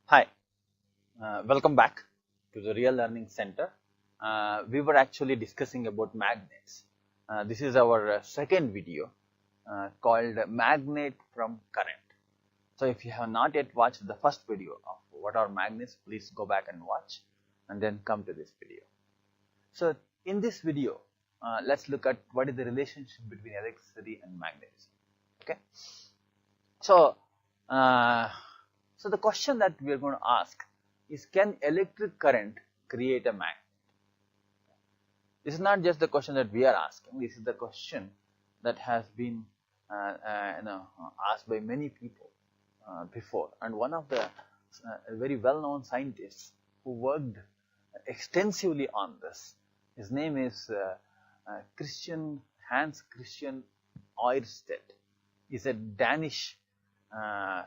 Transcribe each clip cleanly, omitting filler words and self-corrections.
Hi, welcome back to the Real Learning Center. We were actually discussing about magnets. This is our second video called Magnet from Current. So if you have not yet watched the first video of what are magnets, please go back and watch and then come to this video. So in this video, let's look at what is the relationship between electricity and magnetism. Okay. So, so the question that we are going to ask is, can electric current create a magnet? This is not just the question that we are asking. This is the question that has been asked by many people before. And one of the very well-known scientists who worked extensively on this, his name is Hans Christian Oersted. He's a Danish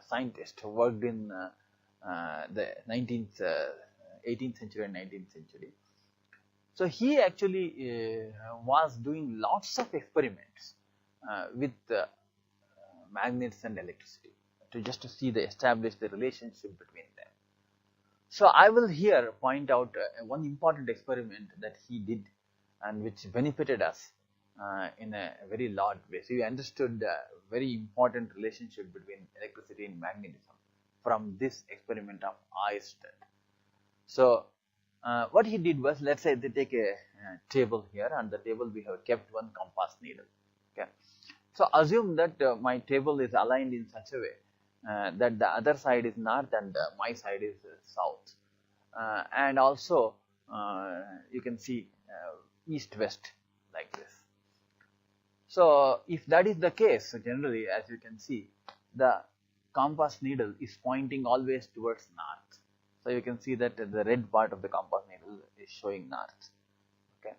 scientist who worked in the 18th century and 19th century. So he actually was doing lots of experiments with magnets and electricity to see establish the relationship between them. So I will here point out one important experiment that he did and which benefited us in a very large way. So we understood a very important relationship between electricity and magnetism from this experiment of Oersted. So what he did was, let's say they take a table here, and the table we have kept one compass needle. Okay, so assume that my table is aligned in such a way that the other side is north and my side is south, and also you can see east-west like this. So if that is the case, so generally, as you can see, the compass needle is pointing always towards north. So you can see that the red part of the compass needle is showing north. Okay.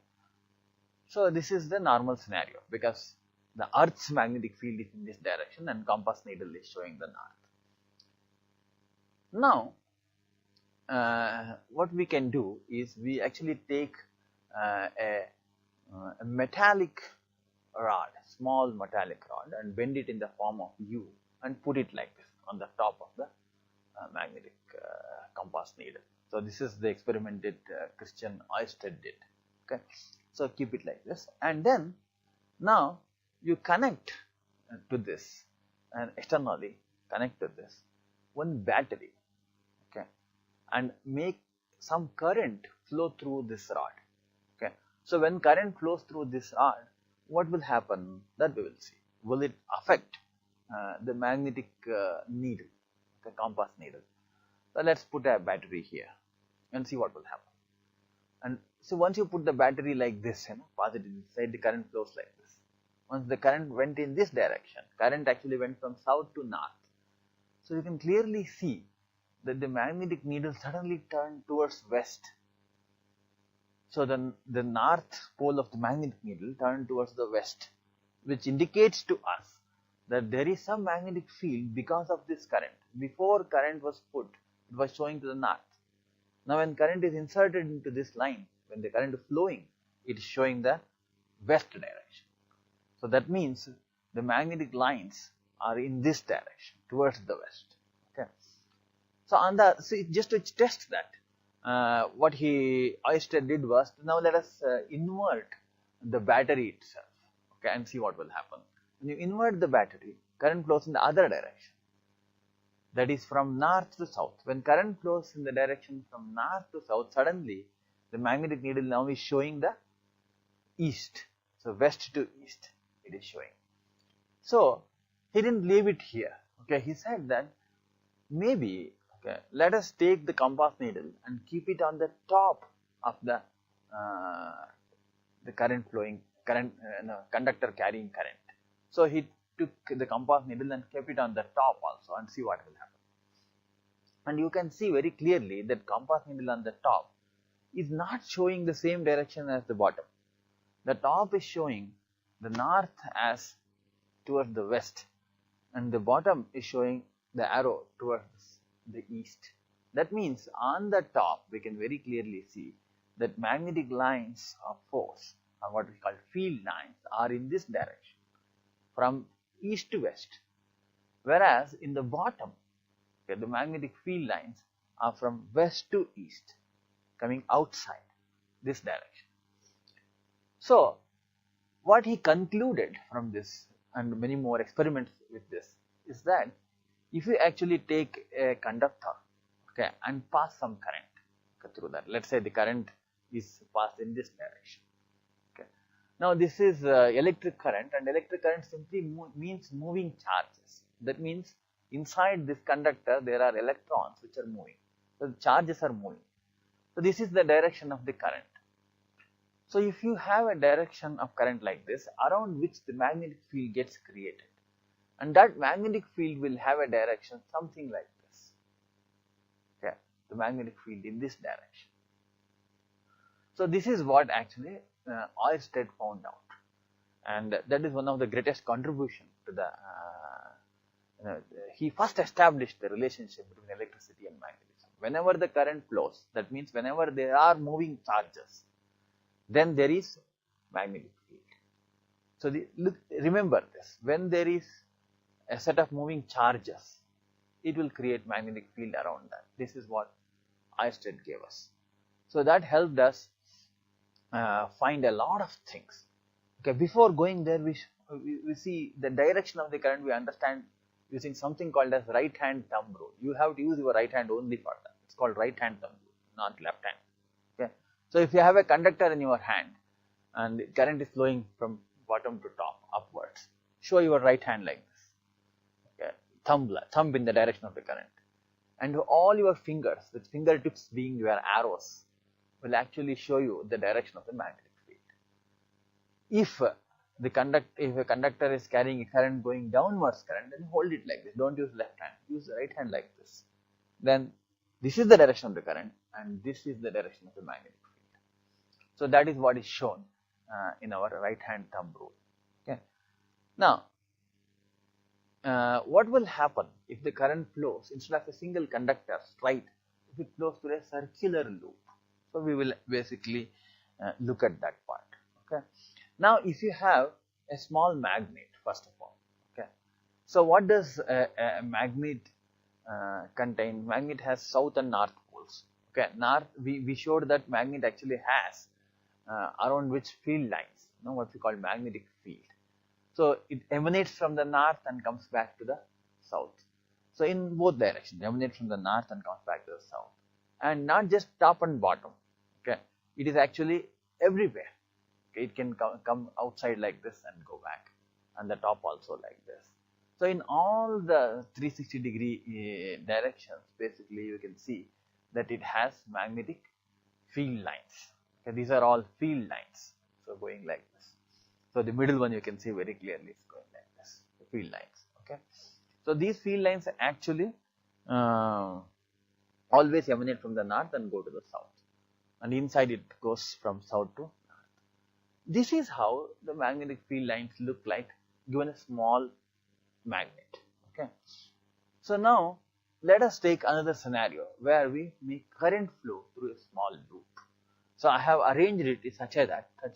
So this is the normal scenario because the Earth's magnetic field is in this direction and compass needle is showing the north. Now, what we can do is we actually take a metallic rod, small metallic rod, and bend it in the form of U and put it like this on the top of the magnetic compass needle. So this is the experiment that Christian Oersted did. Okay, so keep it like this, and then now you connect to this and externally connect to this one battery. Okay, and make some current flow through this rod. Okay, so when current flows through this rod, what will happen? That we will see. Will it affect the magnetic needle, the compass needle? So let's put a battery here and see what will happen. And so once you put the battery like this, positive side, the current flows like this. Once the current went in this direction, current actually went from south to north. So you can clearly see that the magnetic needle suddenly turned towards west. So then the north pole of the magnetic needle turned towards the west, which indicates to us that there is some magnetic field because of this current. Before current was put, it was showing to the north. Now when current is inserted into this line, when the current is flowing, it is showing the west direction. So that means the magnetic lines are in this direction, towards the west. Okay. So just to test that, what Oersted did was, now let us invert the battery itself, okay, and see what will happen. When you invert the battery, current flows in the other direction, that is from north to south. When current flows in the direction from north to south, suddenly the magnetic needle now is showing the east, so west to east it is showing. So he didn't leave it here. Okay, he said that maybe, okay, let us take the compass needle and keep it on the top of the conductor carrying current. So he took the compass needle and kept it on the top also and see what will happen. And you can see very clearly that compass needle on the top is not showing the same direction as the bottom. The top is showing the north as towards the west, and the bottom is showing the arrow towards the east. That means on the top we can very clearly see that magnetic lines of force, or what we call field lines, are in this direction from east to west, whereas in the bottom, okay, the magnetic field lines are from west to east, coming outside this direction. So what he concluded from this, and many more experiments with this, is that if you actually take a conductor, okay, and pass some current, okay, through that, let's say the current is passed in this direction. Okay. Now this is electric current, and electric current simply means moving charges. That means inside this conductor there are electrons which are moving. So the charges are moving. So this is the direction of the current. So if you have a direction of current like this, around which the magnetic field gets created, and that magnetic field will have a direction something like this. Okay, the magnetic field in this direction. So this is what actually Oersted found out, and that is one of the greatest contribution to the. He first established the relationship between electricity and magnetism. Whenever the current flows, that means whenever there are moving charges, then there is magnetic field. So remember this, when there is a set of moving charges, it will create magnetic field around that. This is what Oersted gave us. So that helped us find a lot of things. Okay, before going there, we see the direction of the current. We understand using something called as right hand thumb rule. You have to use your right hand only for that. It's called right hand thumb rule, not left hand. Okay. So if you have a conductor in your hand and the current is flowing from bottom to top upwards, show your right hand like this. Okay. Thumb in the direction of the current, and all your fingers, with fingertips being your arrows, will actually show you the direction of the magnetic field. If a conductor is carrying a current going downwards current, then hold it like this. Don't use left hand. Use the right hand like this. Then this is the direction of the current, and this is the direction of the magnetic field. So that is what is shown in our right hand thumb rule. Okay. Now, what will happen if the current flows instead of a single conductor straight, if it flows through a circular loop? So we will basically look at that part. Okay. Now, if you have a small magnet, first of all, okay. So what does a magnet contain? Magnet has south and north poles. Okay. North, we showed that magnet actually has around which field lines, what we call magnetic field. So it emanates from the north and comes back to the south. So in both directions, it emanates from the north and comes back to the south, and not just top and bottom. Okay, it is actually everywhere. Okay, it can come outside like this and go back, and the top also like this. So in all the 360-degree directions, basically you can see that it has magnetic field lines. Okay, these are all field lines. So going like this. So the middle one you can see very clearly is going like this, the field lines. Okay, so these field lines actually always emanate from the north and go to the south, and inside it goes from south to north. This is how the magnetic field lines look like given a small magnet. Okay, so now let us take another scenario where we make current flow through a small loop. So I have arranged it in such a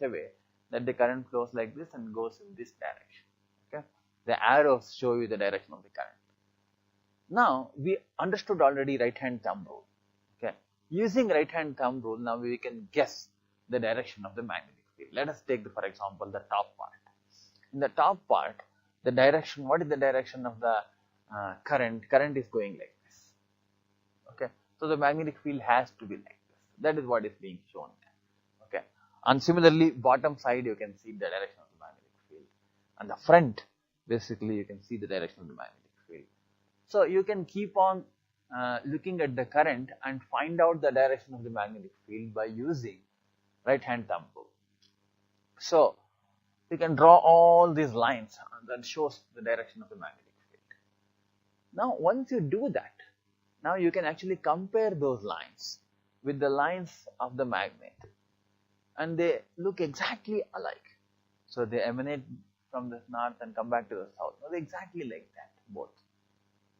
way that the current flows like this and goes in this direction. Okay, the arrows show you the direction of the current. Now we understood already right hand thumb rule. Okay, using right hand thumb rule, now we can guess the direction of the magnetic field. Let us take for example the top part. In the top part, the direction, what is the direction of the current? Current is going like this. Okay, so the magnetic field has to be like this. That is what is being shown there. Okay, and similarly bottom side you can see the direction of the magnetic field, and the front basically you can see the direction of the magnetic field. So you can keep on looking at the current and find out the direction of the magnetic field by using right hand thumb rule. So you can draw all these lines that shows the direction of the magnetic field. Now once you do that, now you can actually compare those lines with the lines of the magnet, and they look exactly alike. So they emanate from the north and come back to the south. Now, they're exactly like that, both.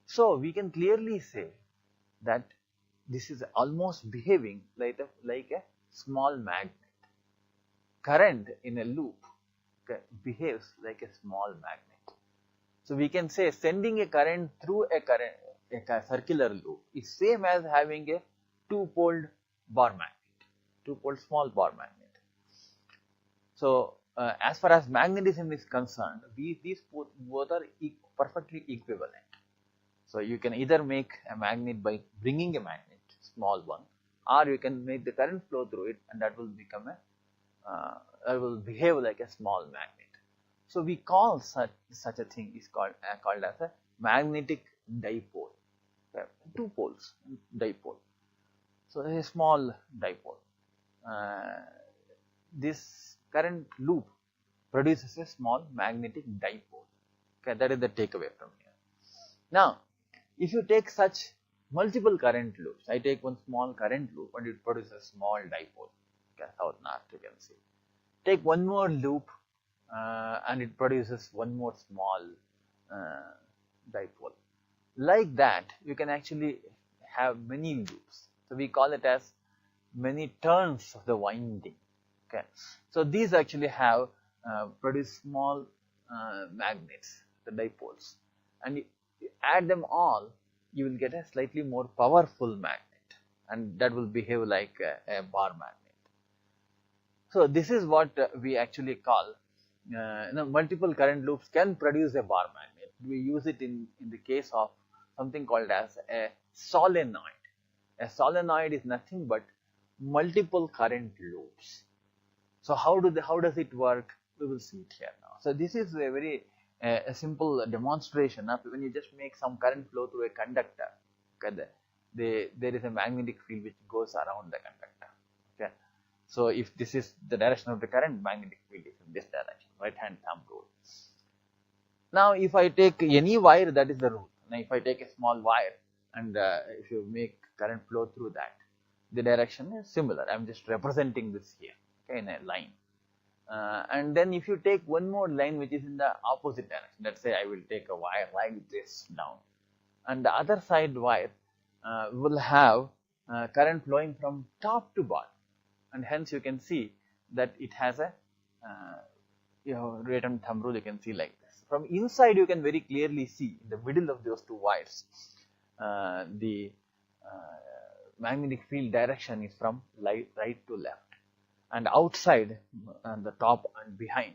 So we can clearly say that this is almost behaving like a small magnet. Current in a loop behaves like a small magnet. So we can say sending a current through a a circular loop is same as having a two-poled bar magnet, two-poled small bar magnet. So, as far as magnetism is concerned, these both are perfectly equivalent. So, you can either make a magnet by bringing a magnet, small one, or you can make the current flow through it, and that will become that will behave like a small magnet. So, we call such a thing is called as a magnetic dipole, two poles dipole. So, there is a small dipole. This current loop produces a small magnetic dipole. Okay, that is the takeaway from here. Now, if you take such multiple current loops, I take one small current loop and it produces a small dipole. Okay, south north you can see. Take one more loop and it produces one more small dipole. Like that, you can actually have many loops. So we call it as many turns of the winding. Okay, so these actually have produce small magnets, the dipoles, and you add them all, you will get a slightly more powerful magnet, and that will behave like a bar magnet. So this is what we actually call multiple current loops can produce a bar magnet. We use it in the case of something called as a solenoid. A solenoid is nothing but multiple current loops. So how does it work? We will see it here now. So this is a very a simple demonstration of when you just make some current flow through a conductor. Okay, there is a magnetic field which goes around the conductor. Okay, so if this is the direction of the current, magnetic field is in this direction, right hand thumb rule. Now if I take any wire, that is the rule. Now if I take a small wire and if you make current flow through that, the direction is similar. I am just representing this here, okay, in a line. And then if you take one more line which is in the opposite direction, let's say I will take a wire like this down, and the other side wire will have current flowing from top to bottom, and hence you can see that it has a right hand thumb rule. You can see like this. From inside you can very clearly see in the middle of those two wires the magnetic field direction is from right to left. And outside, on the top and behind,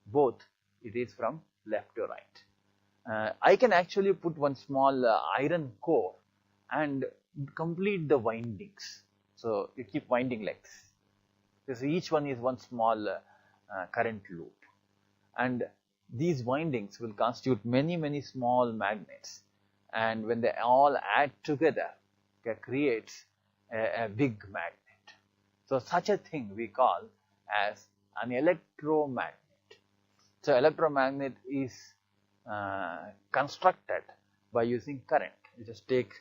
both it is from left to right. I can actually put one small iron core and complete the windings. So you keep winding like this. Because each one is one small current loop, and these windings will constitute many small magnets. And when they all add together, it creates a big magnet. So such a thing we call as an electromagnet. So electromagnet is constructed by using current. You just take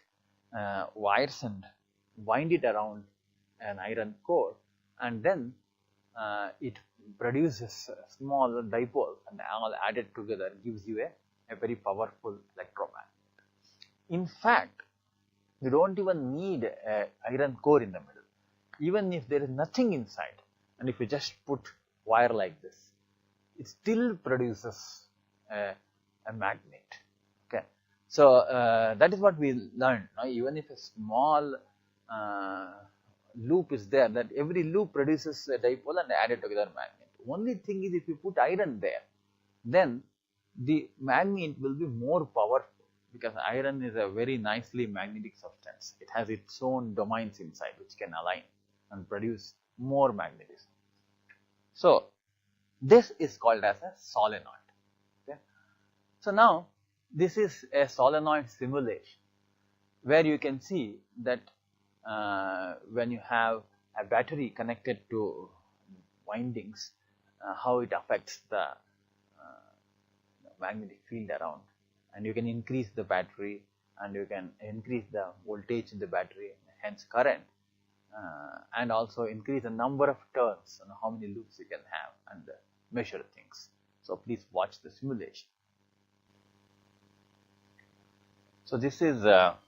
wires and wind it around an iron core, and then it produces a small dipole, and all added together gives you a very powerful electromagnet. In fact, you don't even need an iron core in the middle. Even if there is nothing inside, and if you just put wire like this, it still produces a magnet. Okay, so that is what we learned. Even if a small loop is there, that every loop produces a dipole and added together magnet. Only thing is, if you put iron there, then the magnet will be more powerful, because iron is a very nicely magnetic substance. It has its own domains inside which can align and produce more magnetism. So this is called as a solenoid. Okay, so now this is a solenoid simulation where you can see that when you have a battery connected to windings, how it affects the magnetic field around, and you can increase the battery, and you can increase the voltage in the battery, hence current, and also increase the number of turns and how many loops you can have, and measure things. So please watch the simulation. So this is an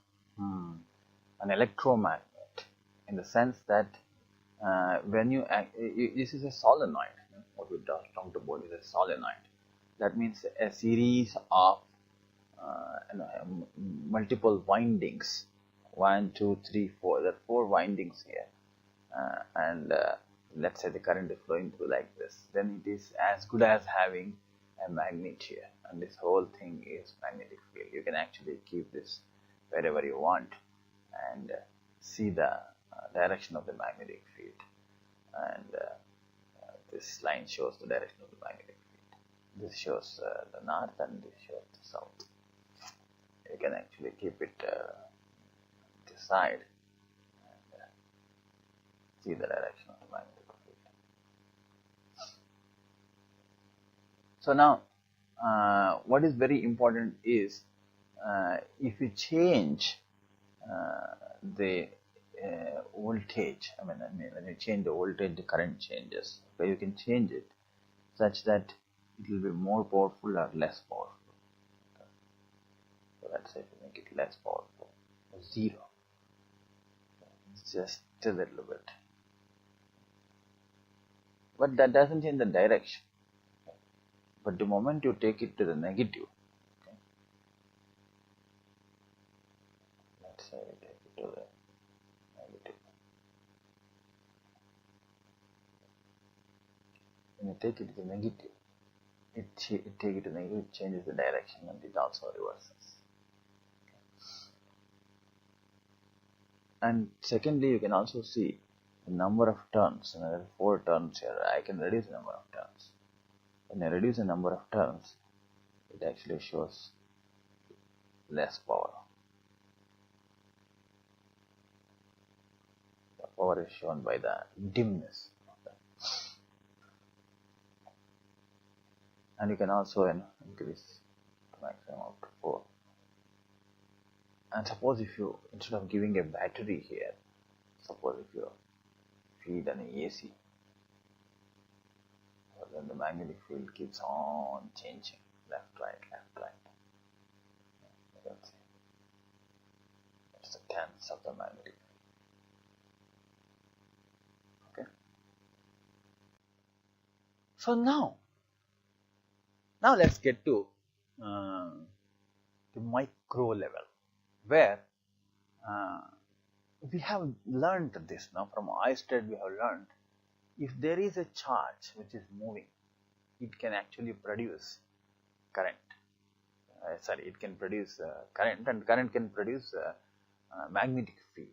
electromagnet, in the sense that when this is a solenoid. What we talked about is a solenoid. That means a series of multiple windings, 1, 2, 3, 4. There are 4 windings here, and let's say the current is flowing through like this, then it is as good as having a magnet here, and this whole thing is magnetic field. You can actually keep this wherever you want and see the direction of the magnetic field, and this line shows the direction of the magnetic field. This shows the north and this shows the south. You can actually keep it this side and see the direction of the magnetic field. So now what is very important is if you change the voltage, when you change the voltage, the current changes. Okay, you can change it such that it will be more powerful or less powerful. Okay. So let's say if you make it less powerful, 0, it's just a little bit, but that doesn't change the direction. Okay. But the moment you take it to the negative, okay, let's say we take it to the negative. When you take it to the negative, take it to negative, it changes the direction, and it also reverses. And secondly, you can also see the number of turns. There are 4 turns here. I can reduce the number of turns. When I reduce the number of turns, it actually shows less power. The power is shown by the dimness. And you can also increase the maximum up to 4. And suppose if you, instead of giving a battery here, suppose if you feed an AC, well, then the magnetic field keeps on changing, left, right, left, right. You can see it's the tense of the magnetic field. Okay. So now let's get to the micro level, where we have learned this now from Oersted. We have learned if there is a charge which is moving, it can actually produce current. It can produce current, and current can produce magnetic field.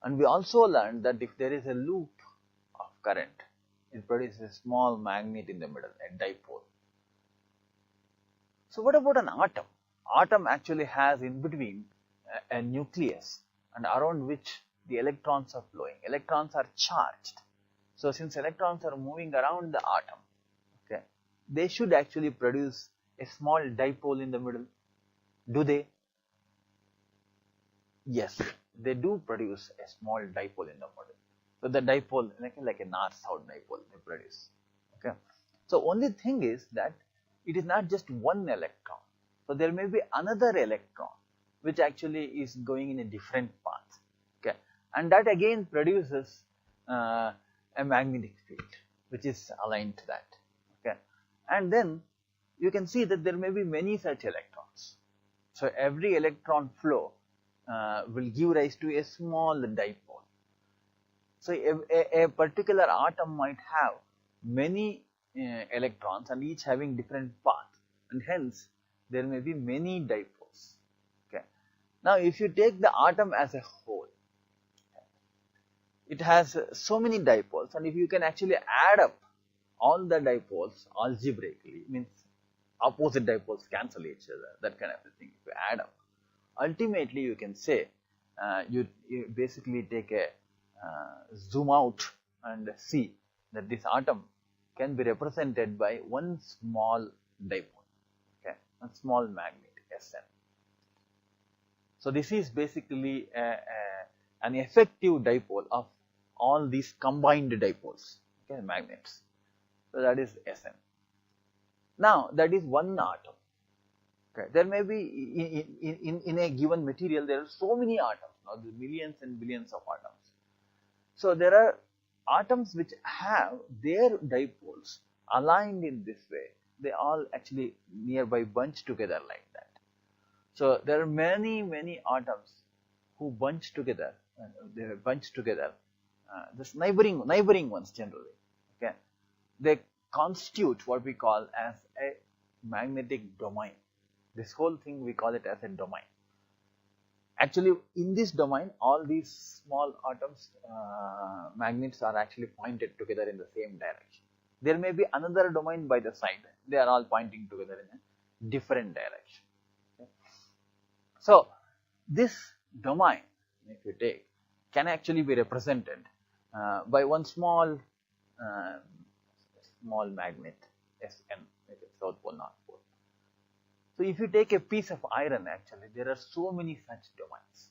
And we also learned that if there is a loop of current, it produces a small magnet in the middle, a dipole. So what about an atom? Atom actually has in between a nucleus, and around which the electrons are flowing. Electrons are charged. So since electrons are moving around the atom, okay, they should actually produce a small dipole in the middle. Do they? Yes, they do produce a small dipole in the middle. So the dipole, like a north-south dipole, they produce. Okay. So only thing is that it is not just one electron. So there may be another electron which actually is going in a different path. Okay, and that again produces a magnetic field which is aligned to that. Okay, and then you can see that there may be many such electrons. So every electron flow will give rise to a small dipole. So a particular atom might have many electrons, and each having different paths, and hence there may be many dipoles. Okay. Now if you take the atom as a whole, it has so many dipoles, and if you can actually add up all the dipoles algebraically, means opposite dipoles cancel each other, that kind of a thing. If you add up, ultimately you can say you basically take a zoom out and see that this atom can be represented by one small dipole, okay, a small magnet, Sn. So this is basically an effective dipole of all these combined dipoles, okay, magnets. So that is Sn. Now that is one atom. Okay, there may be in a given material there are so many atoms. Now there are millions and billions of atoms. So there are atoms which have their dipoles aligned in this way. They all actually nearby bunch together like that. So there are many atoms who bunch together. They bunch together. This neighboring ones generally. Okay, they constitute what we call as a magnetic domain. This whole thing we call it as a domain. Actually, in this domain, all these small atoms, magnets are actually pointed together in the same direction. There may be another domain by the side. They are all pointing together in a different direction. Okay. So, this domain, if you take, can actually be represented by one small magnet, Sn, which is South Pole, North Pole. So if you take a piece of iron, actually, there are so many such domains.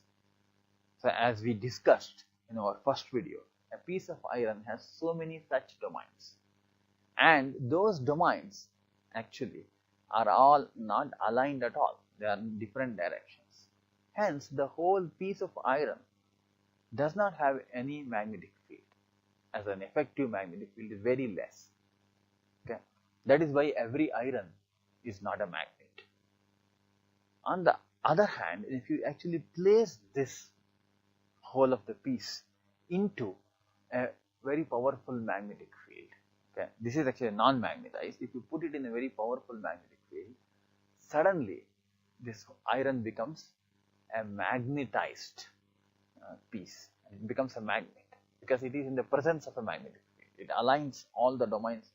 So as we discussed in our first video, a piece of iron has so many such domains. And those domains actually are all not aligned at all. They are in different directions. Hence, the whole piece of iron does not have any magnetic field. As an effective magnetic field is very less. Okay, that is why every iron is not a magnet. On the other hand, if you actually place this whole of the piece into a very powerful magnetic field, okay, this is actually non-magnetized. If you put it in a very powerful magnetic field, suddenly this iron becomes a magnetized piece. It becomes a magnet because it is in the presence of a magnetic field. It aligns all the domains,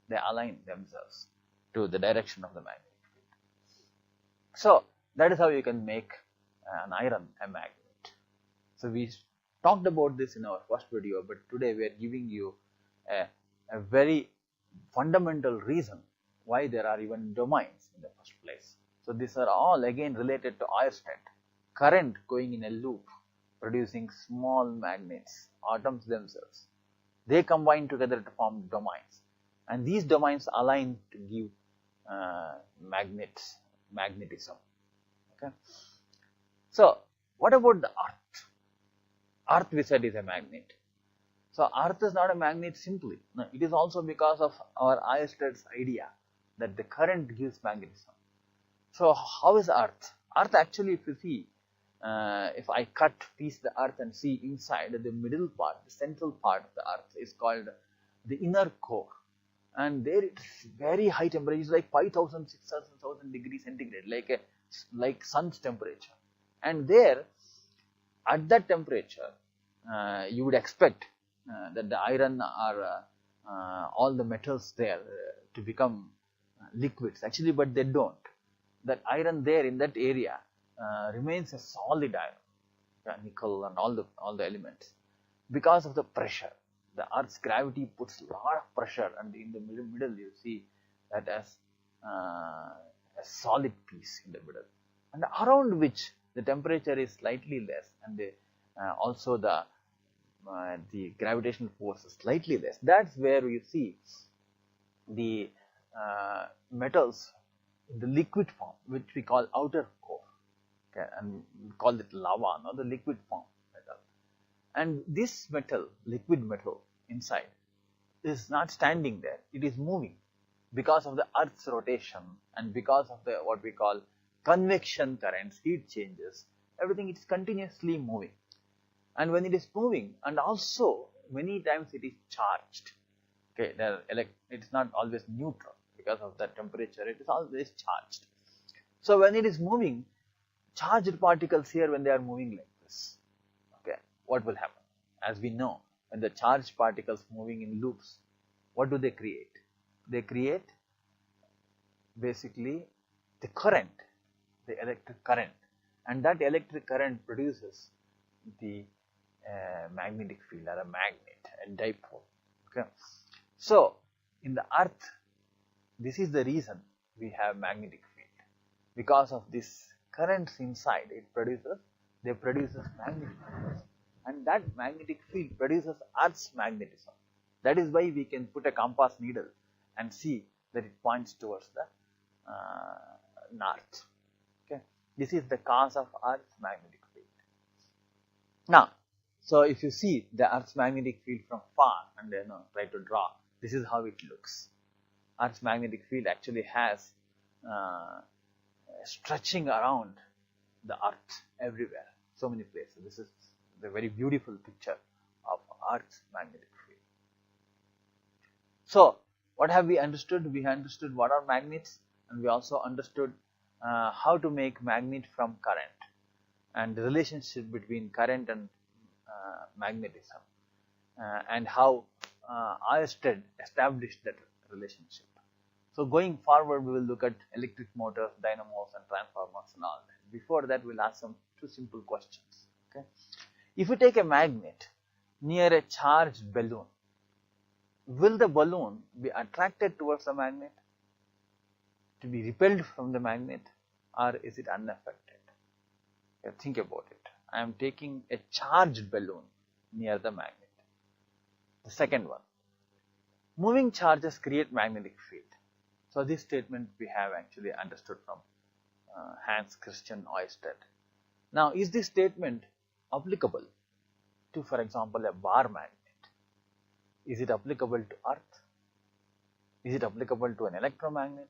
they align themselves to the direction of the magnetic field. So that is how you can make an iron a magnet. So we talked about this in our first video, but today we are giving you a very fundamental reason why there are even domains in the first place. So these are all again related to Oersted. Current going in a loop producing small magnets, atoms themselves. They combine together to form domains, and these domains align to give magnetism. Okay. So what about the Earth? Earth, we said, is a magnet. So Earth is not a magnet simply. No, it is also because of our Oersted's idea that the current gives magnetism. So how is Earth? Earth actually, if you see, if I piece the Earth and see inside, the middle part, the central part of the Earth is called the inner core. And there it is very high temperature, it's like 5,000, 6,000 degrees centigrade, like sun's temperature. And there, at that temperature, you would expect that the iron or all the metals there to become liquids. Actually, but they don't. That iron there in that area remains a solid iron, nickel and all the elements, because of the pressure. The Earth's gravity puts a lot of pressure, and in the middle you see that as a solid piece in the middle, and around which the temperature is slightly less, and also the gravitational force is slightly less. That's where you see the metals in the liquid form, which we call outer core, okay, and we call it lava, no, the liquid form metal. And this metal, liquid metal inside, is not standing there, it is moving because of the Earth's rotation and because of the what we call convection currents, heat changes, everything is continuously moving. And when it is moving, and also many times it is charged, okay, it is not always neutral because of the temperature, it is always charged. So when it is moving, charged particles here, when they are moving like this, okay, what will happen? As we know, when the charged particles moving in loops, what do they create? They create basically the current, the electric current, and that electric current produces the magnetic field or a magnet, a dipole. Okay, so in the Earth, this is the reason we have magnetic field, because of this currents inside. They produces magnetic fields, and that magnetic field produces Earth's magnetism. That is why we can put a compass needle and see that it points towards the north. Okay, this is the cause of Earth's magnetic field. Now, so if you see the Earth's magnetic field from far and try to draw, this is how it looks. Earth's magnetic field actually has stretching around the earth everywhere, so many places. This is the very beautiful picture of Earth's magnetic field. So what have we understood? We understood what are magnets, and we also understood how to make magnet from current, and the relationship between current and magnetism, and how Oersted established that relationship. So going forward, we will look at electric motors, dynamos, and transformers and all that. Before that, we'll ask two simple questions. Okay, if you take a magnet near a charged balloon, will the balloon be attracted towards the magnet, to be repelled from the magnet, or is it unaffected? Think about it. I am taking a charged balloon near the magnet. The second one, moving charges create magnetic field. So this statement we have actually understood from Hans Christian Oersted. Now, is this statement applicable to, for example, a bar magnet? Is it applicable to Earth? Is it applicable to an electromagnet?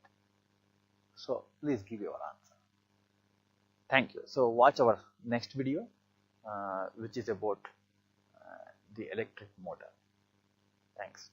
So please give your answer. Thank you. So watch our next video, which is about the electric motor. Thanks.